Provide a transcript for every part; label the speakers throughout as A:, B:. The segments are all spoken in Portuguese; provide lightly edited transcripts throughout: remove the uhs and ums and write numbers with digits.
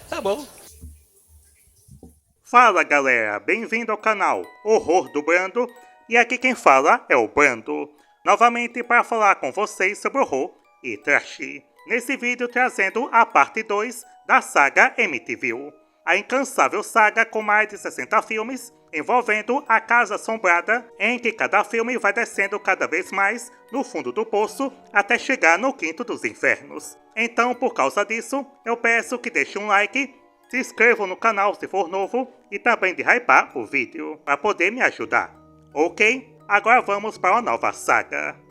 A: Tá bom.
B: Fala galera, bem-vindo ao canal Horror do Brando, e aqui quem fala é o Brando, novamente para falar com vocês sobre horror e trash. Nesse vídeo trazendo a parte 2 da saga Amityville, a incansável saga com mais de 60 filmes envolvendo a Casa Assombrada, em que cada filme vai descendo cada vez mais no fundo do poço até chegar no quinto dos infernos. Então, por causa disso, eu peço que deixe um like, se inscrevam no canal se for novo e também de hypar o vídeo para poder me ajudar. Ok? Agora vamos para uma nova saga.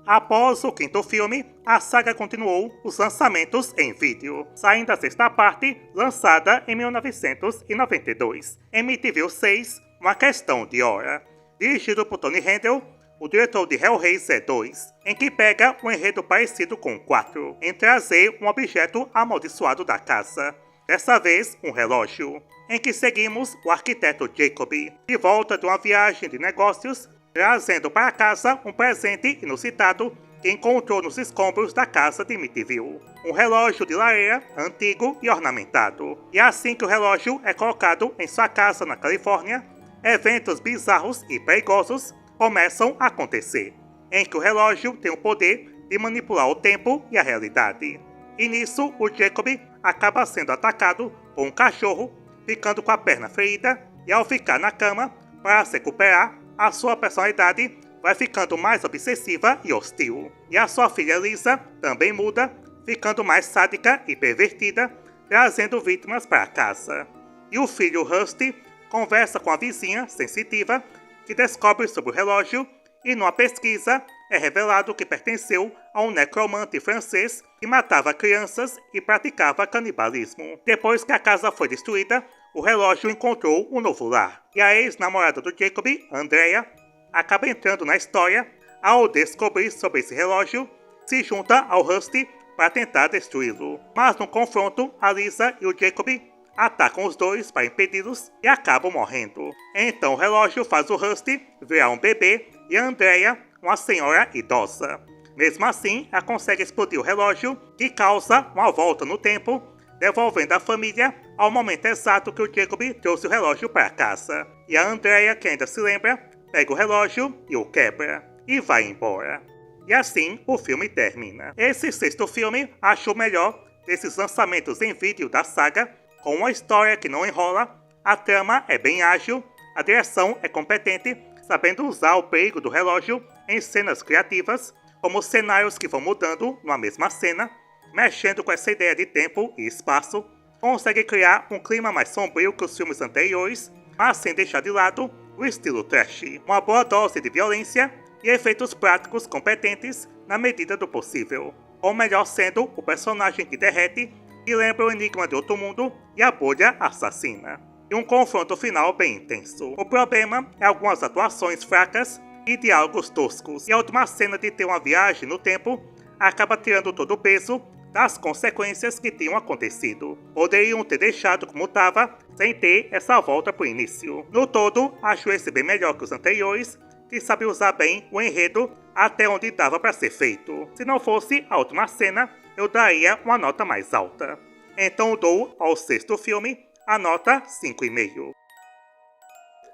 B: Após o quinto filme, a saga continuou os lançamentos em vídeo, saindo a sexta parte, lançada em 1992, Amityville 6, Uma Questão de Hora, dirigido por Tony Handel, o diretor de Hellraiser 2, em que pega um enredo parecido com o 4, em trazer um objeto amaldiçoado da casa, dessa vez um relógio, em que seguimos o arquiteto Jacob, de volta de uma viagem de negócios, trazendo para casa um presente inusitado que encontrou nos escombros da casa de Amityville. Um relógio de lareira antigo e ornamentado. E assim que o relógio é colocado em sua casa na Califórnia, eventos bizarros e perigosos começam a acontecer, em que o relógio tem o poder de manipular o tempo e a realidade. E nisso, o Jacob acaba sendo atacado por um cachorro, ficando com a perna ferida, e ao ficar na cama para se recuperar, a sua personalidade vai ficando mais obsessiva e hostil. E a sua filha Lisa também muda, ficando mais sádica e pervertida, trazendo vítimas para casa. E o filho Rusty conversa com a vizinha sensitiva, que descobre sobre o relógio, e numa pesquisa é revelado que pertenceu a um necromante francês que matava crianças e praticava canibalismo. Depois que a casa foi destruída, o relógio encontrou um novo lar, e a ex-namorada do Jacob, Andrea, acaba entrando na história. Ao descobrir sobre esse relógio, se junta ao Rusty para tentar destruí-lo. Mas no confronto, a Lisa e o Jacob atacam os dois para impedi-los e acabam morrendo. Então o relógio faz o Rusty virar um bebê e a Andrea uma senhora idosa. Mesmo assim, ela consegue explodir o relógio, que causa uma volta no tempo, devolvendo a família ao momento exato que o Jacob trouxe o relógio para casa. E a Andrea, que ainda se lembra, pega o relógio e o quebra, e vai embora. E assim o filme termina. Esse sexto filme acho o melhor desses lançamentos em vídeo da saga, com uma história que não enrola, a trama é bem ágil, a direção é competente, sabendo usar o perigo do relógio em cenas criativas, como cenários que vão mudando numa mesma cena, mexendo com essa ideia de tempo e espaço, consegue criar um clima mais sombrio que os filmes anteriores, mas sem deixar de lado o estilo trash. Uma boa dose de violência e efeitos práticos competentes na medida do possível, o melhor sendo o personagem que derrete, que lembra o Enigma de Outro Mundo e a Bolha Assassina. E um confronto final bem intenso. O problema é algumas atuações fracas e diálogos toscos. E a última cena de ter uma viagem no tempo acaba tirando todo o peso das consequências que tinham acontecido. Poderiam ter deixado como estava, sem ter essa volta pro início. No todo, acho esse bem melhor que os anteriores, que sabe usar bem o enredo até onde dava para ser feito. Se não fosse a última cena, eu daria uma nota mais alta. Então dou ao sexto filme a nota 5,5.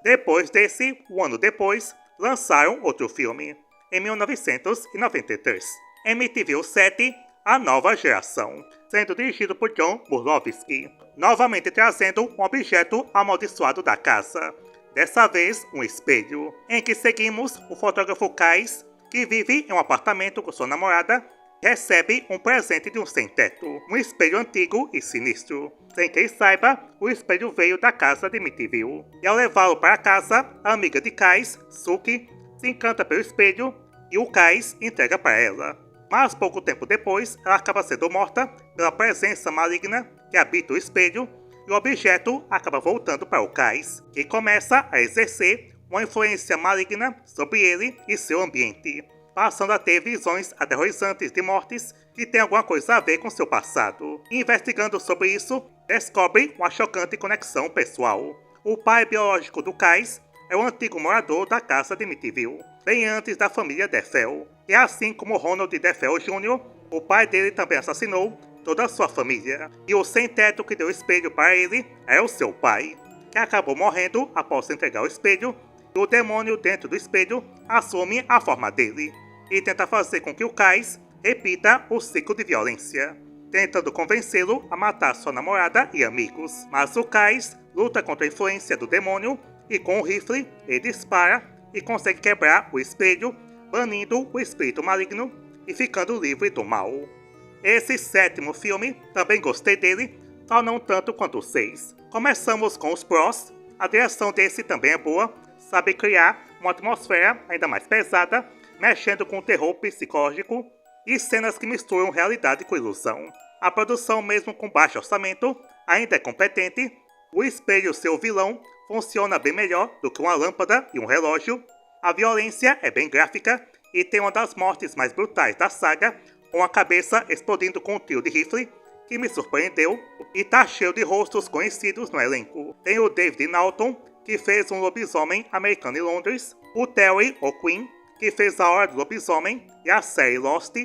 B: Depois desse, um ano depois, lançaram outro filme, em 1993, Amityville 7, A Nova Geração, sendo dirigido por John Burlowski, novamente trazendo um objeto amaldiçoado da casa, dessa vez um espelho, em que seguimos o fotógrafo Kais, que vive em um apartamento com sua namorada, recebe um presente de um sem-teto, um espelho antigo e sinistro. Sem que ele saiba, o espelho veio da casa de Amityville. E ao levá-lo para casa, a amiga de Kais, Suki, se encanta pelo espelho e o Kais entrega para ela. Mas pouco tempo depois, ela acaba sendo morta pela presença maligna que habita o espelho, e o objeto acaba voltando para o Kais, que começa a exercer uma influência maligna sobre ele e seu ambiente, passando a ter visões aterrorizantes de mortes que têm alguma coisa a ver com seu passado. Investigando sobre isso, descobre uma chocante conexão pessoal. O pai biológico do Kais é o antigo morador da casa de Amityville, bem antes da família Defel. E assim como Ronald Defel Jr., o pai dele também assassinou toda a sua família. E o sem-teto que deu o espelho para ele é o seu pai, que acabou morrendo após entregar o espelho, e o demônio dentro do espelho assume a forma dele e tenta fazer com que o Kais repita o ciclo de violência, tentando convencê-lo a matar sua namorada e amigos. Mas o Kais luta contra a influência do demônio e com o rifle ele dispara e consegue quebrar o espelho, banindo o espírito maligno e ficando livre do mal. Esse sétimo filme, também gostei dele, só não tanto quanto o 6. Começamos com os prós, a direção desse também é boa, sabe criar uma atmosfera ainda mais pesada, mexendo com o terror psicológico e cenas que misturam realidade com ilusão. A produção, mesmo com baixo orçamento, ainda é competente. O espelho, seu vilão, funciona bem melhor do que uma lâmpada e um relógio. A violência é bem gráfica e tem uma das mortes mais brutais da saga, com a cabeça explodindo com um tiro de rifle, que me surpreendeu, e tá cheio de rostos conhecidos no elenco. Tem o David Naughton, que fez um lobisomem americano em Londres, o Terry O'Quinn, que fez A Hora do Lobisomem e a série Lost,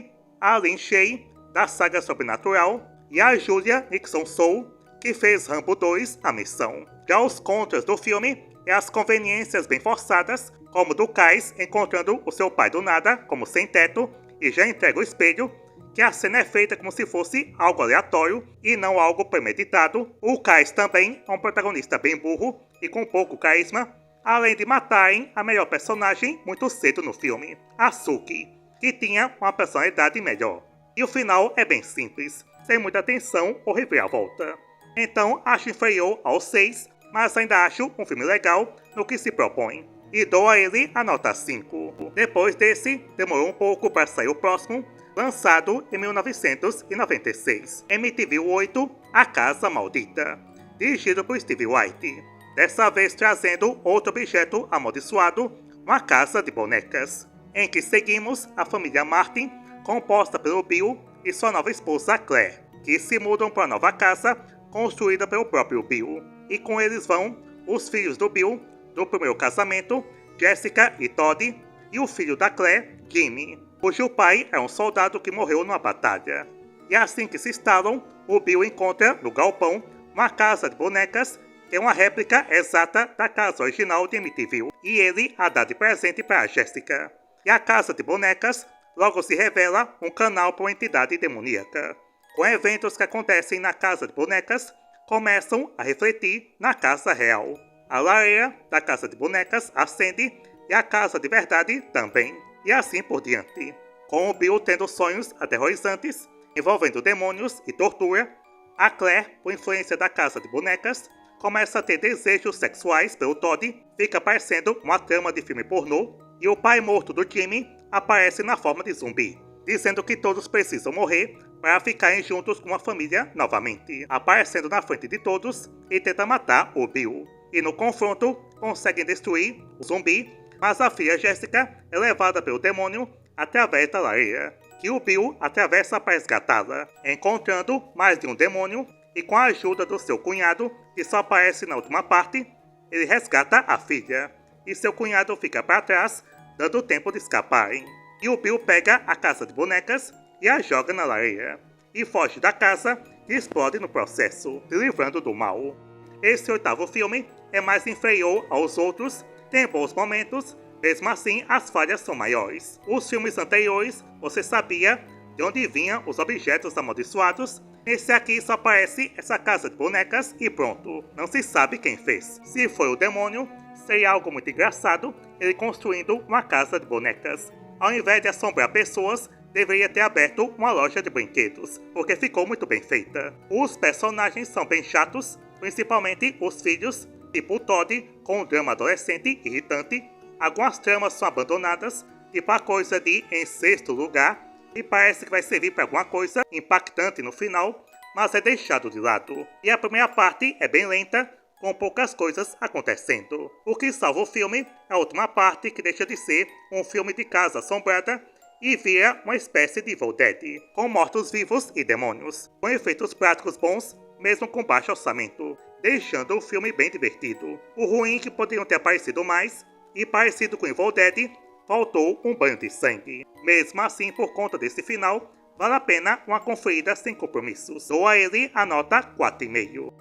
B: a Lin Shaye, da saga Sobrenatural, e a Julia Nixon Soul, que fez Rambo 2, A Missão. Já os contras do filme é as conveniências bem forçadas, como do Kais encontrando o seu pai do nada, como sem-teto, e já entrega o espelho, que a cena é feita como se fosse algo aleatório e não algo premeditado. O Kais também é um protagonista bem burro e com pouco carisma, além de matarem a melhor personagem muito cedo no filme, a Suki, que tinha uma personalidade melhor. E o final é bem simples, sem muita tensão ou reviravolta. Então acho inferior ao 6, mas ainda acho um filme legal no que se propõe, e dou a ele a nota 5. Depois desse, demorou um pouco para sair o próximo, lançado em 1996, MTV 8, A Casa Maldita, dirigido por Steve White, dessa vez trazendo outro objeto amaldiçoado, uma casa de bonecas, em que seguimos a família Martin, composta pelo Bill e sua nova esposa Claire, que se mudam para a nova casa construída pelo próprio Bill, e com eles vão os filhos do Bill, do primeiro casamento, Jessica e Todd, e o filho da Claire, Jimmy, cujo pai é um soldado que morreu numa batalha. E assim que se instalam, o Bill encontra no galpão uma casa de bonecas que é uma réplica exata da casa original de MTV, e ele a dá de presente para Jessica. E a casa de bonecas logo se revela um canal para uma entidade demoníaca. Com eventos que acontecem na casa de bonecas, começam a refletir na casa real. A lareira da casa de bonecas acende e a casa de verdade também, e assim por diante. Com o Bill tendo sonhos aterrorizantes, envolvendo demônios e tortura, a Claire, por influência da casa de bonecas, começa a ter desejos sexuais pelo Todd, fica parecendo uma trama de filme pornô, e o pai morto do Jimmy aparece na forma de zumbi, dizendo que todos precisam morrer para ficarem juntos com a família novamente, aparecendo na frente de todos e tenta matar o Bill. E no confronto, conseguem destruir o zumbi, mas a filha Jessica é levada pelo demônio através da lareira, que o Bill atravessa para resgatá-la, encontrando mais de um demônio, e com a ajuda do seu cunhado, que só aparece na última parte, ele resgata a filha, e seu cunhado fica para trás, dando tempo de escaparem. E o Bill pega a casa de bonecas e a joga na lareira, e foge da casa e explode no processo, se livrando do mal. Esse oitavo filme é mais inferior aos outros, tem bons momentos, mesmo assim as falhas são maiores. Os filmes anteriores, você sabia de onde vinham os objetos amaldiçoados. Nesse aqui só aparece essa casa de bonecas e pronto, não se sabe quem fez. Se foi o demônio, seria algo muito engraçado ele construindo uma casa de bonecas. Ao invés de assombrar pessoas, deveria ter aberto uma loja de brinquedos, porque ficou muito bem feita. Os personagens são bem chatos, principalmente os filhos, tipo o Todd, com um drama adolescente irritante. Algumas tramas são abandonadas, tipo a coisa de em sexto lugar, e parece que vai servir para alguma coisa impactante no final, mas é deixado de lado. E a primeira parte é bem lenta, com poucas coisas acontecendo. O que salva o filme é a última parte, que deixa de ser um filme de casa assombrada e vira uma espécie de Evil Dead, com mortos-vivos e demônios, com efeitos práticos bons, mesmo com baixo orçamento, deixando o filme bem divertido. O ruim é que poderiam ter aparecido mais, e parecido com Evil Dead, faltou um banho de sangue. Mesmo assim, por conta desse final, vale a pena uma conferida sem compromissos. Dou a ele a nota 4,5.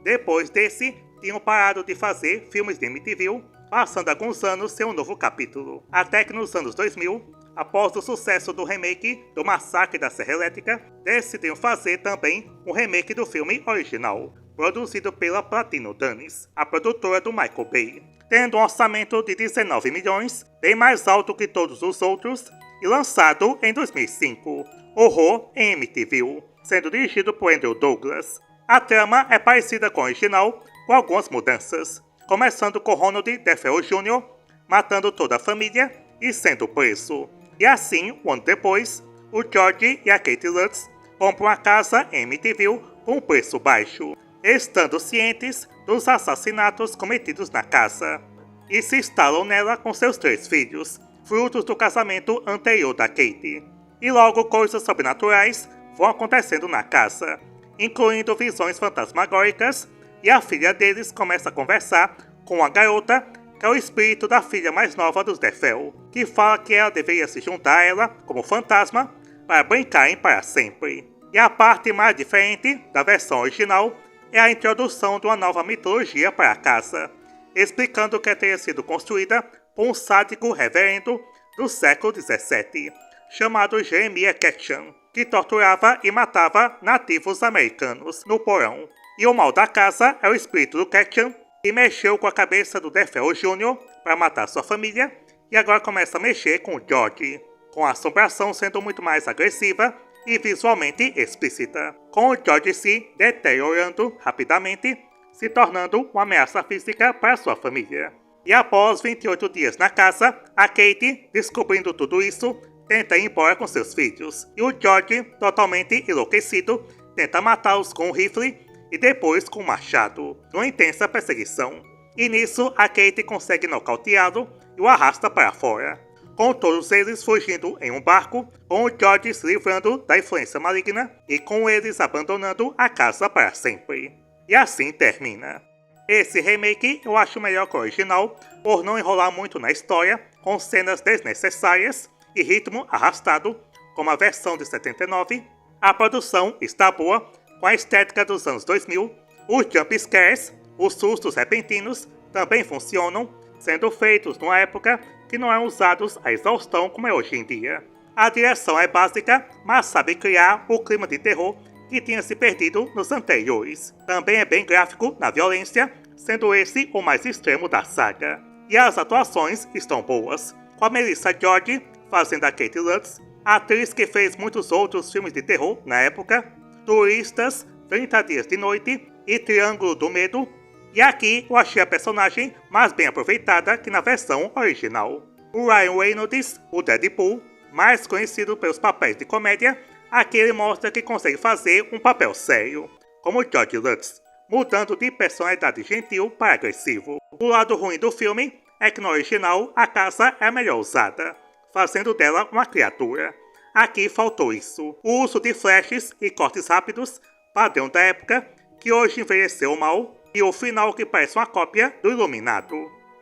B: Depois desse, tinham parado de fazer filmes de MTV, passando alguns anos sem um novo capítulo. Até que nos anos 2000, após o sucesso do remake do Massacre da Serra Elétrica, decidiram fazer também um remake do filme original, produzido pela Platino Dunes, a produtora do Michael Bay, tendo um orçamento de 19 milhões, bem mais alto que todos os outros, e lançado em 2005, Horror em MTV, sendo dirigido por Andrew Douglas. A trama é parecida com a original, com algumas mudanças, começando com Ronald DeFeo Jr. matando toda a família e sendo preso. E assim, um ano depois, o George e a Kate Lutz compram a casa em MTV por um preço baixo, estando cientes dos assassinatos cometidos na casa, e se instalam nela com seus 3 filhos, frutos do casamento anterior da Kate. E logo coisas sobrenaturais vão acontecendo na casa, incluindo visões fantasmagóricas, e a filha deles começa a conversar com a garota, que é o espírito da filha mais nova dos DeFeo, que fala que ela deveria se juntar a ela como fantasma para brincarem para sempre. E a parte mais diferente da versão original é a introdução de uma nova mitologia para a casa, explicando que teria sido construída por um sádico reverendo do século XVII, chamado Jeremiah Ketchum, que torturava e matava nativos americanos no porão. E o mal da casa é o espírito do Ketchum, que mexeu com a cabeça do DeFeo Jr. para matar sua família, e agora começa a mexer com o George, com a assombração sendo muito mais agressiva e visualmente explícita, com o George se deteriorando rapidamente, se tornando uma ameaça física para sua família. E após 28 dias na casa, a Kate, descobrindo tudo isso, tenta ir embora com seus filhos, e o George, totalmente enlouquecido, tenta matá-los com um rifle e depois com um machado, numa intensa perseguição. E nisso, a Kate consegue nocauteá-lo e o arrasta para fora, com todos eles fugindo em um barco, com o George se livrando da influência maligna e com eles abandonando a casa para sempre. E assim termina. Esse remake eu acho melhor que o original, por não enrolar muito na história, com cenas desnecessárias e ritmo arrastado, como a versão de 79. A produção está boa, com a estética dos anos 2000, os jump scares, os sustos repentinos, também funcionam, sendo feitos numa época que não eram usados a exaustão como é hoje em dia. A direção é básica, mas sabe criar o clima de terror que tinha se perdido nos anteriores. Também é bem gráfico na violência, sendo esse o mais extremo da saga. E as atuações estão boas, com a Melissa George fazendo a Kate Lutz, a atriz que fez muitos outros filmes de terror na época, Turistas, 30 Dias de Noite e Triângulo do Medo, e aqui eu achei a personagem mais bem aproveitada que na versão original. O Ryan Reynolds, o Deadpool, mais conhecido pelos papéis de comédia, aqui ele mostra que consegue fazer um papel sério, como George Lutz, mudando de personalidade gentil para agressivo. O lado ruim do filme é que no original a casa é melhor usada, fazendo dela uma criatura. Aqui faltou isso. O uso de flashes e cortes rápidos, padrão da época, que hoje envelheceu mal, e o final que parece uma cópia do Iluminado.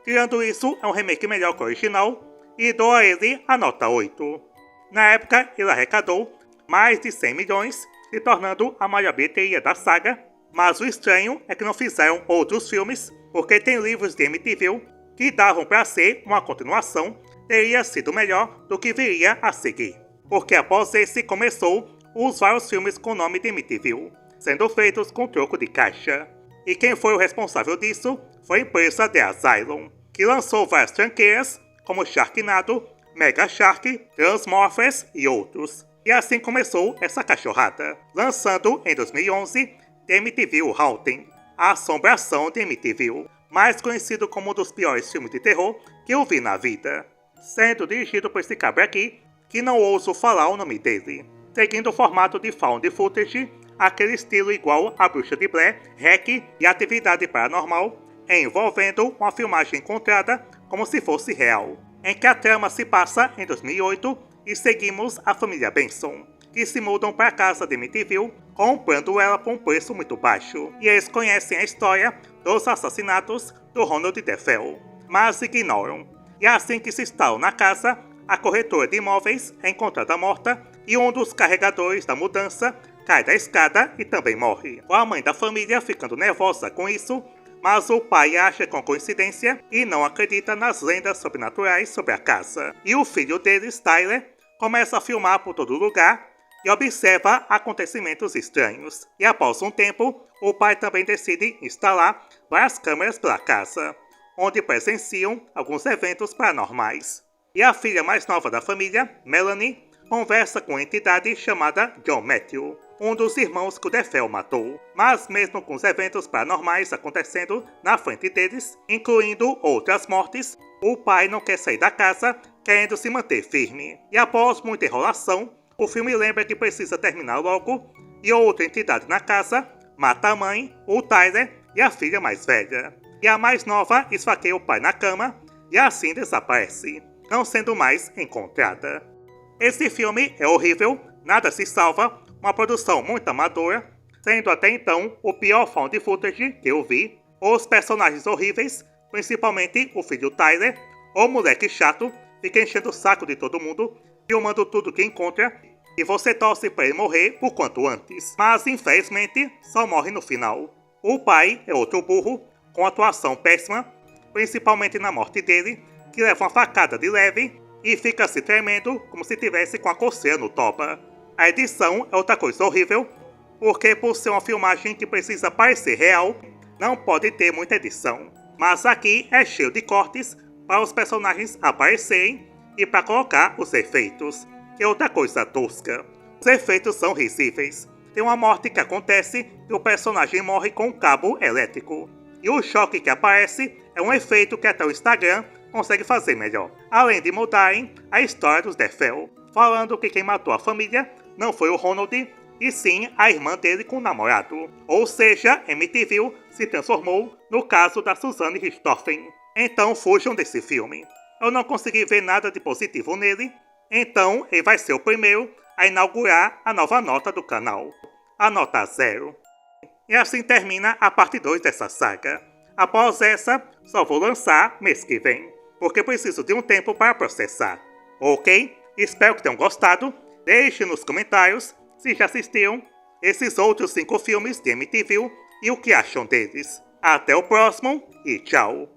B: Tirando isso, é um remake melhor que o original, e dou a ele a nota 8. Na época, ele arrecadou mais de 100 milhões, se tornando a maior bilheteria da saga, mas o estranho é que não fizeram outros filmes, porque tem livros de MTV que davam para ser uma continuação, teria sido melhor do que viria a seguir. Porque após esse começou os vários filmes com o nome de MTV, sendo feitos com troco de caixa. E quem foi o responsável disso foi a empresa The Asylum, que lançou várias franquias, como Sharknado, Mega Shark, Transmorphers e outros. E assim começou essa cachorrada, lançando em 2011 The MTV Haunting, a assombração de MTV, mais conhecido como um dos piores filmes de terror que eu vi na vida, sendo dirigido por esse cabra aqui, que não ouso falar o nome dele, seguindo o formato de found footage, aquele estilo igual a Bruxa de Blair, REC e Atividade Paranormal, envolvendo uma filmagem encontrada como se fosse real, em que a trama se passa em 2008 e seguimos a família Benson, que se mudam para a casa de MTV, comprando ela por um preço muito baixo, e eles conhecem a história dos assassinatos do Ronald DeFeo, mas ignoram. E assim que se instalam na casa, a corretora de imóveis é encontrada morta e um dos carregadores da mudança cai da escada e também morre. A mãe da família ficando nervosa com isso, mas o pai acha com coincidência e não acredita nas lendas sobrenaturais sobre a casa. E o filho deles, Tyler, começa a filmar por todo lugar e observa acontecimentos estranhos. E após um tempo, o pai também decide instalar várias câmeras pela casa, onde presenciam alguns eventos paranormais. E a filha mais nova da família, Melanie, conversa com uma entidade chamada John Matthew, um dos irmãos que o Defel matou. Mas mesmo com os eventos paranormais acontecendo na frente deles, incluindo outras mortes, o pai não quer sair da casa, querendo se manter firme. E após muita enrolação, o filme lembra que precisa terminar logo, e outra entidade na casa mata a mãe, o Tyler e a filha mais velha. E a mais nova esfaqueia o pai na cama e assim desaparece, não sendo mais encontrada. Esse filme é horrível, nada se salva, uma produção muito amadora, sendo até então o pior found footage que eu vi. Os personagens horríveis, principalmente o filho Tyler, o moleque chato, fica enchendo o saco de todo mundo, filmando tudo que encontra, e você torce para ele morrer o quanto antes. Mas infelizmente só morre no final. O pai é outro burro, com atuação péssima, principalmente na morte dele, que leva uma facada de leve e fica se tremendo como se tivesse com a coceira no toba. A edição é outra coisa horrível, porque por ser uma filmagem que precisa parecer real, não pode ter muita edição. Mas aqui é cheio de cortes para os personagens aparecerem e para colocar os efeitos, que é outra coisa tosca. Os efeitos são risíveis. Tem uma morte que acontece e o personagem morre com um cabo elétrico. E o choque que aparece é um efeito que até o Instagram consegue fazer melhor. Além de mudarem a história dos Defel, falando que quem matou a família não foi o Ronald, e sim a irmã dele com o namorado. Ou seja, MTV se transformou no caso da Suzanne Richthofen. Então fujam desse filme. Eu não consegui ver nada de positivo nele, então ele vai ser o primeiro a inaugurar a nova nota do canal, a nota 0. E assim termina a parte 2 dessa saga. Após essa, só vou lançar mês que vem, porque preciso de um tempo para processar. Ok? Espero que tenham gostado. Deixe nos comentários se já assistiram esses outros 5 filmes de MTV e o que acham deles. Até o próximo e tchau!